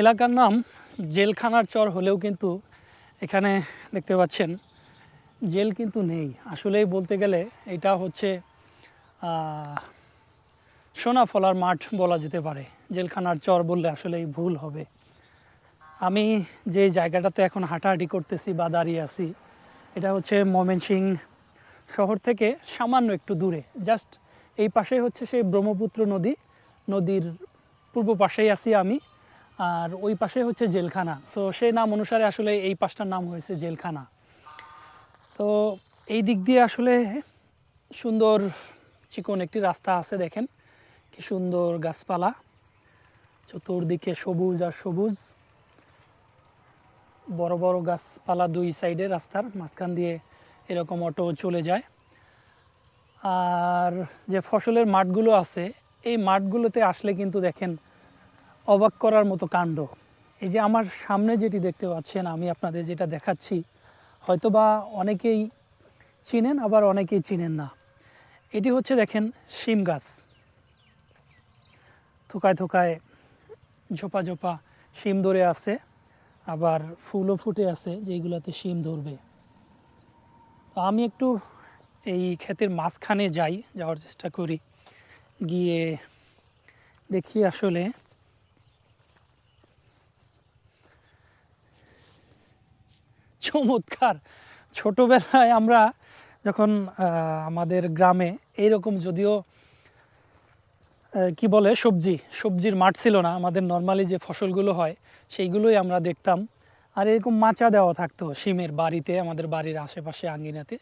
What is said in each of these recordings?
এলাকার নাম জেলখানার চর হলেও কিন্তু এখানে দেখতে পাচ্ছেন জেল কিন্তু নেই। আসলেই বলতে গেলে এটা হচ্ছে সোনাফলার মাঠ বলা যেতে পারে। জেলখানার চর বললে আসলেই ভুল হবে। আমি যে জায়গাটাতে এখন হাঁটাহাঁটি করতেছি বা দাঁড়িয়ে আছি, এটা হচ্ছে ময়মনসিংহ শহর থেকে সামান্য একটু দূরে। জাস্ট এই পাশেই হচ্ছে সেই ব্রহ্মপুত্র নদীর পূর্ব পাশেই আছি আমি, আর ওই পাশে হচ্ছে জেলখানা। সো সেই নাম অনুসারে আসলে এই পাশটার নাম হয়েছে জেলখানা। তো এই দিক দিয়ে আসলে সুন্দর চিকন একটি রাস্তা আছে, দেখেন কি সুন্দর গাছপালা, চতুর্দিকে সবুজ আর সবুজ, বড় বড় গাছপালা দুই সাইডে রাস্তার মাঝখান দিয়ে এরকম অটো চলে যায়। আর যে ফসলের মাঠগুলো আছে, এই মাঠগুলোতে আসলে কিন্তু দেখেন অবাক করার মতো কাণ্ড। এই যে আমার সামনে যেটি দেখতে পাচ্ছেন, আমি আপনাদের যেটা দেখাচ্ছি, হয়তোবা অনেকেই চিনেন আবার অনেকেই চিনেন না। এটি হচ্ছে দেখেন শিম গাছ, থোকায় থোকায় ঝোপা ঝোপা শিম ধরে আছে, আবার ফুলও ফুটে আছে যেইগুলোতে শিম ধরবে। তো আমি একটু এই ক্ষেতের মাঝখানে যাওয়ার চেষ্টা করি, গিয়ে দেখি আসলে চমৎকার। ছোটোবেলায় আমরা যখন আমাদের গ্রামে এইরকম, যদিও কি বলে সবজির মাঠ ছিল না, আমাদের নর্মালি যে ফসলগুলো হয় সেইগুলোই আমরা দেখতাম। আর এরকম মাচা দেওয়া থাকতো শিমের বাড়িতে, আমাদের বাড়ির আশেপাশে আঙ্গিনাতে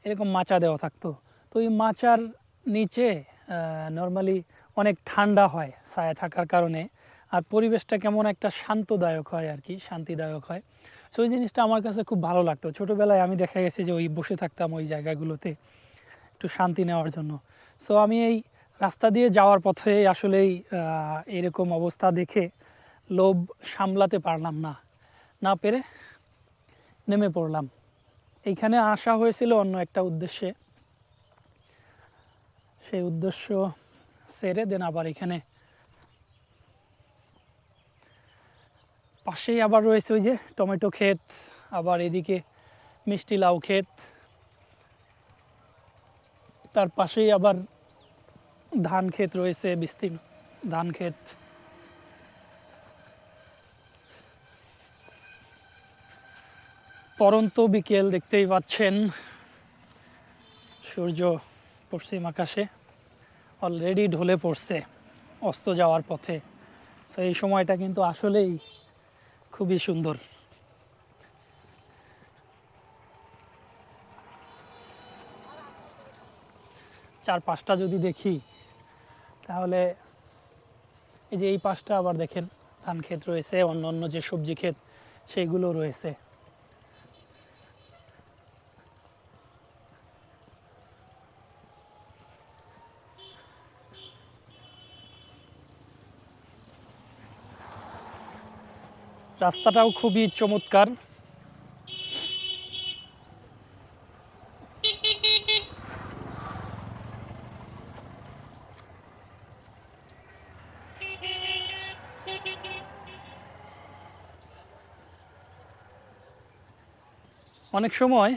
এরকম মাচা দেওয়া থাকতো। তো এই মাচার নিচে নর্মালি অনেক ঠান্ডা হয় ছায়া থাকার কারণে, আর পরিবেশটা কেমন একটা শান্তদায়ক হয় আর কি, শান্তিদায়ক হয়। সো ওই জিনিসটা আমার কাছে খুব ভালো লাগতো ছোটোবেলায়। আমি দেখা গেছে যে ওই বসে থাকতাম ওই জায়গাগুলোতে একটু শান্তি নেওয়ার জন্য। সো আমি এই রাস্তা দিয়ে যাওয়ার পথে আসলেই এরকম অবস্থা দেখে লোভ সামলাতে পারলাম না, না পেরে নেমে পড়লাম। এইখানে আসা হয়েছিল অন্য একটা উদ্দেশ্যে, সেই উদ্দেশ্য সেরে দেন আবার এখানে পাশেই আবার রয়েছে ওই যে টমেটো ক্ষেত, আবার এদিকে মিষ্টি লাউ ক্ষেত, তার পাশেই আবার ধান ক্ষেত রয়েছে, বিস্তীর্ণ ধান ক্ষেত। পরন্ত বিকেল, দেখতেই পাচ্ছেন সূর্য পশ্চিম আকাশে অলরেডি ঢলে পড়ছে অস্ত যাওয়ার পথে। তো এই সময়টা কিন্তু আসলেই খুবই সুন্দর। চারপাশটা যদি দেখি তাহলে এই যে এই পাশটা আবার দেখেন ধান ক্ষেত রয়েছে, অন্য অন্য যে সবজি ক্ষেত সেইগুলো রয়েছে। রাস্তাটাও খুবই চমৎকার। অনেক সময়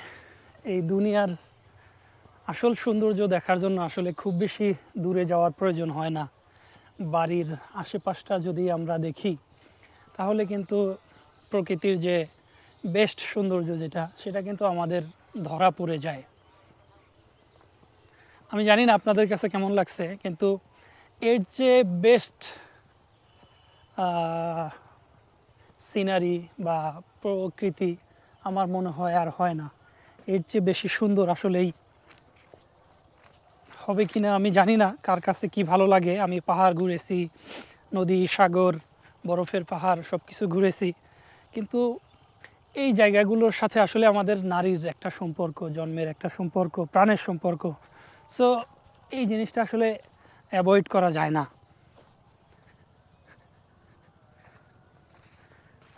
এই দুনিয়ার আসল সৌন্দর্য দেখার জন্য আসলে খুব বেশি দূরে যাওয়ার প্রয়োজন হয় না। বাড়ির আশেপাশটা যদি আমরা দেখি তাহলে কিন্তু প্রকৃতির যে বেস্ট সৌন্দর্য সেটা কিন্তু আমাদের ধরা পড়ে যায়। আমি জানি না আপনাদের কাছে কেমন লাগছে, কিন্তু এর যে বেস্ট সিনারি বা প্রকৃতি আমার মনে হয় আর হয় না। এর চেয়ে বেশি সুন্দর আসলেই হবে কিনা আমি জানি না, কার কাছে কি ভালো লাগে। আমি পাহাড় ঘুরেছি, নদী, সাগর, বরফের পাহাড় সব কিছু ঘুরেছি, কিন্তু এই জায়গাগুলোর সাথে আসলে আমাদের নারীর একটা সম্পর্ক, জন্মের একটা সম্পর্ক, প্রাণের সম্পর্ক। সো এই জিনিসটা আসলে অ্যাভয়েড করা যায় না।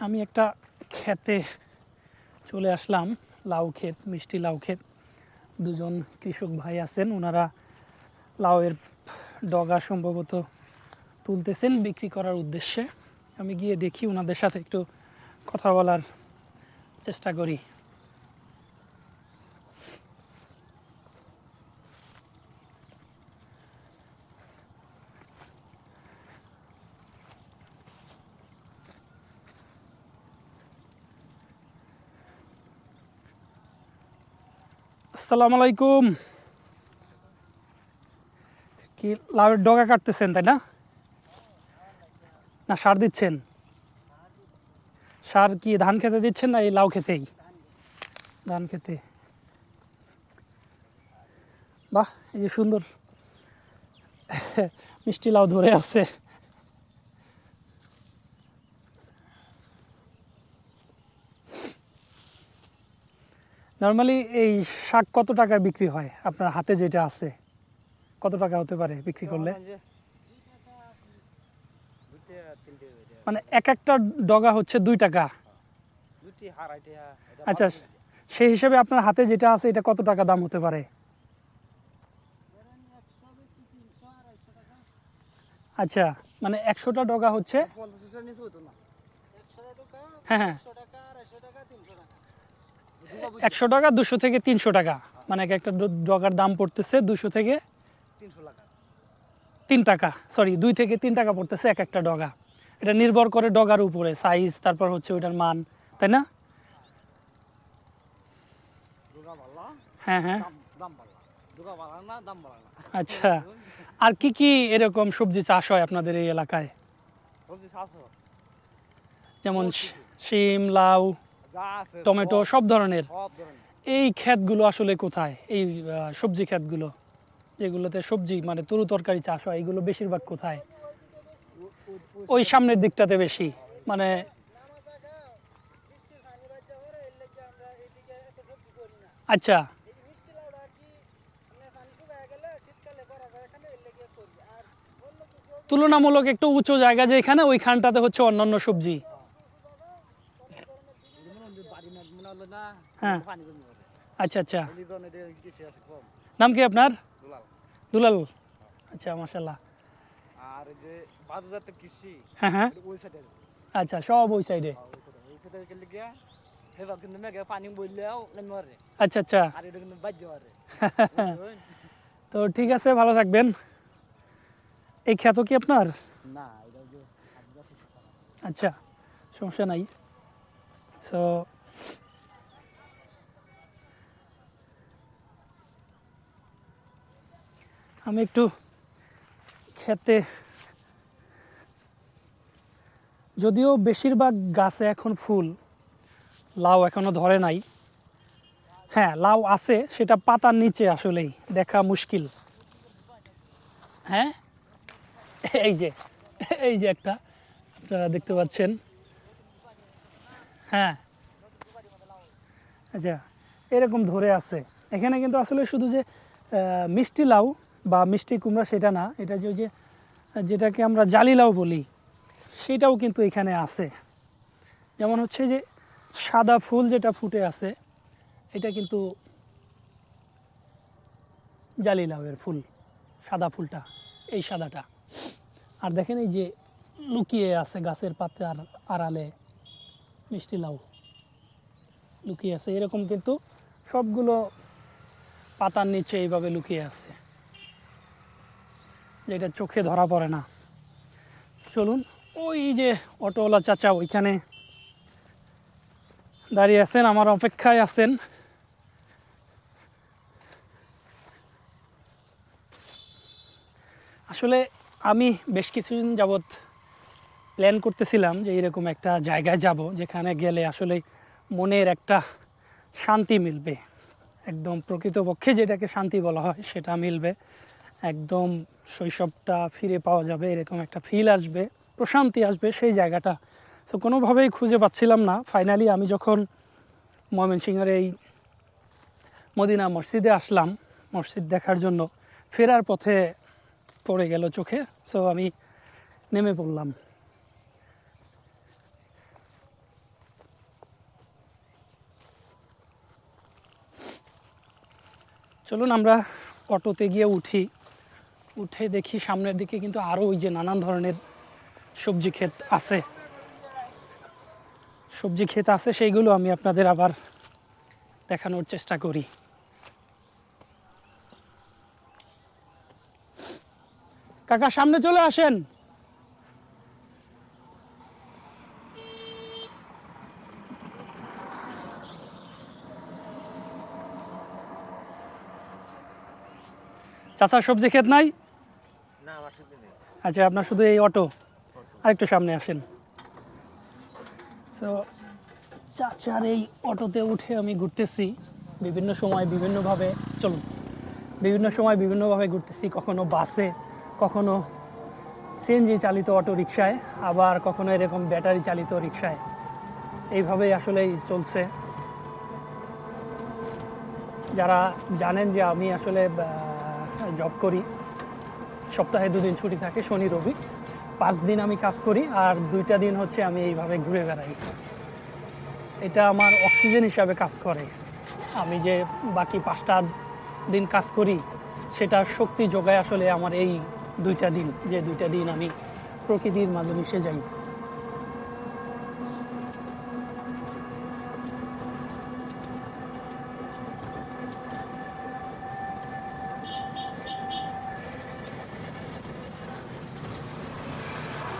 আমি একটা ক্ষেতে চলে আসলাম, লাউ ক্ষেত, মিষ্টি লাউ ক্ষেত। দুজন কৃষক ভাই আছেন, ওনারা লাউয়ের ডগা সম্ভবত তুলতেছেন বিক্রি করার উদ্দেশ্যে। আমি গিয়ে দেখি ওনাদের সাথে একটু কথা বলার চেষ্টা করি। আসসালামু আলাইকুম। কি লাউয়ের ডগা কাটতেছেন তাই না? না সার দিচ্ছেন? সার কি ধান খেতে দিচ্ছেন না এই লাউ খেতেই? ধান খেতে। বাহ, এই যে সুন্দর মিষ্টি লাউ ধরে আছে। নর্মালি এই শাক কত টাকায় বিক্রি হয় আপনার হাতে যেটা আছে? কত টাকা হতে পারে বিক্রি করলে? মানে এক একটা ডগা হচ্ছে 2 টাকা? আচ্ছা, সেই হিসেবে আপনার হাতে যেটা আছে এটা কত টাকা দাম হতে পারে? আচ্ছা, মানে 100টা ডগা হচ্ছে, হ্যাঁ হ্যাঁ, 100 টাকা, 200 থেকে 300 টাকা, মানে এক একটা ডগার দাম পড়তেছে 200 থেকে 3 টাকা, সরি 2 থেকে 3 টাকা পড়তেছে এক একটা ডগা। এটা নির্ভর করে ডগার উপরে সাইজ, তারপর হচ্ছে ওইটার মান, তাই না? হ্যাঁ হ্যাঁ। আচ্ছা, আর কি কি এরকম সবজি চাষ হয় আপনাদের এই এলাকায়? যেমন শিম, লাউ, টমেটো, সব ধরনের। এই ক্ষেতগুলো আসলে কোথায়? এই সবজি ক্ষেতগুলো যেগুলোতে সবজি মানে তরু তরকারি চাষ হয়, এগুলো বেশিরভাগ কোথায়? ওই সামনের দিকটাতে বেশি, মানে আচ্ছা, তুলনামূলক একটু উঁচু জায়গা যেখানে, ওইখানটাতে হচ্ছে অন্যান্য সবজি। হ্যাঁ, আচ্ছা আচ্ছা। নাম কি আপনার? দুলাল। আচ্ছা, মাশাআল্লাহ। আর যে বাজারজাত কৃষি, হ্যাঁ হ্যাঁ, ওই সাইডে। আচ্ছা, সব ওই সাইডে। ওই সাইডে গেলে গিয়া হেবা কিন্তু মেঘে পানি বইলেও নেমে মারে। আচ্ছা আচ্ছা। আর এটা কিন্তু বাজ্য মারে। তো ঠিক আছে, ভালো থাকবেন। এই ক্ষেত কি আপনার? না, এটা যে আচ্ছা, সমস্যা নাই। সো আমি একটু খেতে, যদিও বেশিরভাগ গাছে এখন ফুল, লাউ এখনো ধরে নাই। হ্যাঁ, লাউ আছে, সেটা পাতার নিচে আসলেই দেখা মুশকিল। হ্যাঁ, এই যে, এই যে একটা আপনারা দেখতে পাচ্ছেন। হ্যাঁ, আচ্ছা, এরকম ধরে আছে এখানে, কিন্তু আসলে শুধু যে মিষ্টি লাউ বা মিষ্টি কুমড়া সেটা না, এটা যে ওই যে যেটাকে আমরা জালি লাউ বলি, সেটাও কিন্তু এখানে আছে। যেমন হচ্ছে যে সাদা ফুল যেটা ফুটে আছে, এটা কিন্তু জালি লাউয়ের ফুল, সাদা ফুলটা, এই সাদাটা। আর দেখেন এই যে লুকিয়ে আছে গাছের পাতার আড়ালে মিষ্টি লাউ লুকিয়ে আছে, এরকম কিন্তু সবগুলো পাতার নিচে এইভাবে লুকিয়ে আছে, যেটা চোখে ধরা পড়ে না। চলুন, ওই যে অটোওয়ালা চাচা ওইখানে দাঁড়িয়ে আছেন, আমার অপেক্ষায় আছেন। আসলে আমি বেশ কিছুদিন যাবৎ প্ল্যান করতেছিলাম যে এরকম একটা জায়গায় যাব, যেখানে গেলে আসলে মনের একটা শান্তি মিলবে, একদম প্রকৃতপক্ষে যেটাকে শান্তি বলা হয় সেটা মিলবে, একদম শৈশবটা ফিরে পাওয়া যাবে, এরকম একটা ফিল আসবে, প্রশান্তি আসবে সেই জায়গাটা। তো কোনোভাবেই খুঁজে পাচ্ছিলাম না। ফাইনালি আমি যখন ময়মনসিংহের এই মদিনা মসজিদে আসলাম মসজিদ দেখার জন্য, ফেরার পথে পড়ে গেল চোখে, সো আমি নেমে পড়লাম। চলুন আমরা অটোতে গিয়ে উঠি, উঠে দেখি সামনের দিকে কিন্তু আরও ওই যে নানান ধরনের সবজি ক্ষেত আছে। সবজি ক্ষেত আছে, সেইগুলো আমি আপনাদের আবার দেখানোর চেষ্টা করি। কাকা সামনে চলে আসেন। চাচার সবজি ক্ষেত নাই? না, আমার সাথে নেই। আচ্ছা, আপনার শুধু এই অটো। আরেকটু সামনে আসেন। তো চাচার এই অটোতে উঠে আমি ঘুরতেছি বিভিন্ন সময় বিভিন্নভাবে। চলুন, বিভিন্ন সময় বিভিন্নভাবে ঘুরতেছি, কখনো বাসে, কখনো সিএনজি চালিত অটো রিকশায়, আবার কখনো এরকম ব্যাটারি চালিত রিকশায়। এইভাবেই আসলেই চলছে। যারা জানেন যে আমি আসলে জব করি, সপ্তাহে 2 দিন ছুটি থাকে, শনি রবি। 5 দিন আমি কাজ করি, আর 2টা দিন হচ্ছে আমি এইভাবে ঘুরে বেড়াই। এটা আমার অক্সিজেন হিসাবে কাজ করে। আমি যে বাকি 5টা দিন কাজ করি, সেটা শক্তি যোগায় আসলে আমার এই 2টা দিন, যে 2টা দিন আমি প্রকৃতির মাঝে মিশে যাই।